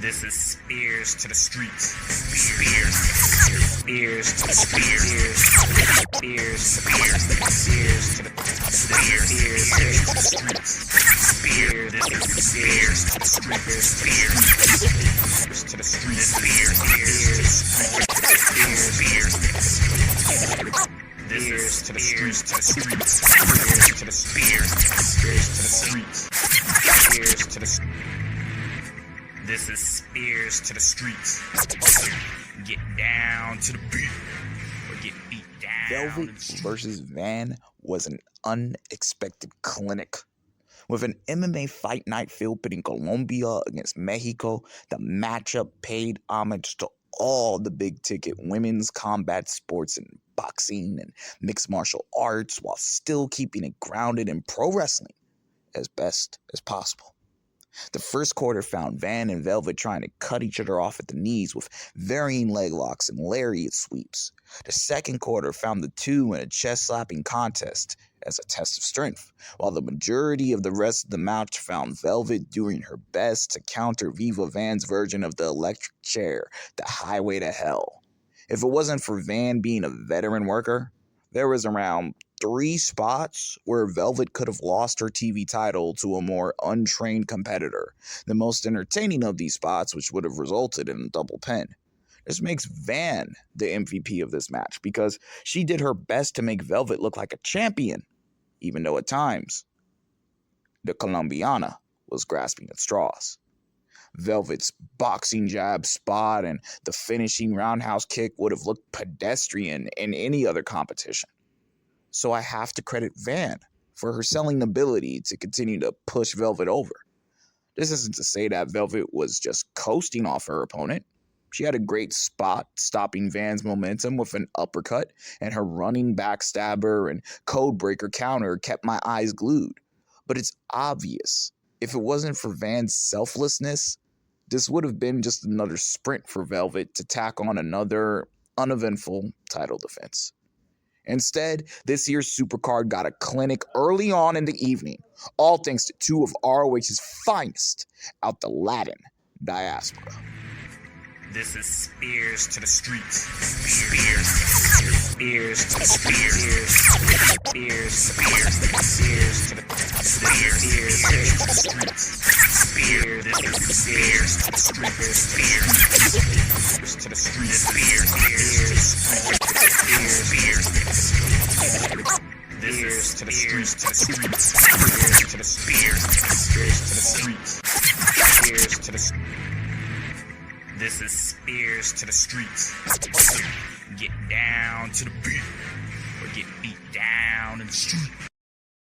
This is spEarz to the streets. spEarz to the streets. spEarz to the streets. spEarz to the streets. spEarz to the streets. spEarz to the streets. This to the streets, to the streets, to the streets, to the This is spEarz to the streets. Get down to the beat, or get beat down. Velvet versus Van was an unexpected clinic. With an MMA fight night field pitting Colombia against Mexico, the matchup paid homage to all the big-ticket women's combat sports and boxing and mixed martial arts while still keeping it grounded in pro wrestling as best as possible. The first quarter found Van and Velvet trying to cut each other off at the knees with varying leg locks and lariat sweeps. The second quarter found the two in a chest-slapping contest as a test of strength, while the majority of the rest of the match found Velvet doing her best to counter Viva Van's version of the electric chair, the highway to hell. If it wasn't for Van being a veteran worker, there was around 3 spots where Velvet could have lost her TV title to a more untrained competitor. The most entertaining of these spots, which would have resulted in a double pin. This makes Van the MVP of this match because she did her best to make Velvet look like a champion, even though at times the Colombiana was grasping at straws. Velvet's boxing jab spot and the finishing roundhouse kick would have looked pedestrian in any other competition. So I have to credit Van for her selling ability to continue to push Velvet over. This isn't to say that Velvet was just coasting off her opponent. She had a great spot stopping Van's momentum with an uppercut, and her running backstabber and codebreaker counter kept my eyes glued. But it's obvious, if it wasn't for Van's selflessness, this would have been just another sprint for Velvet to tack on another uneventful title defense. Instead, this year's Supercard got a clinic early on in the evening, all thanks to two of ROH's finest out the Latin diaspora. This is spEarz to the streets. spEarz to the streets. spEarz to the streets. spEarz to the streets. spEarz to the streets. This to the streets, to the streets, to the streets, to the This is spEarz to the streets. Get down to the beat, or get beat down in the street.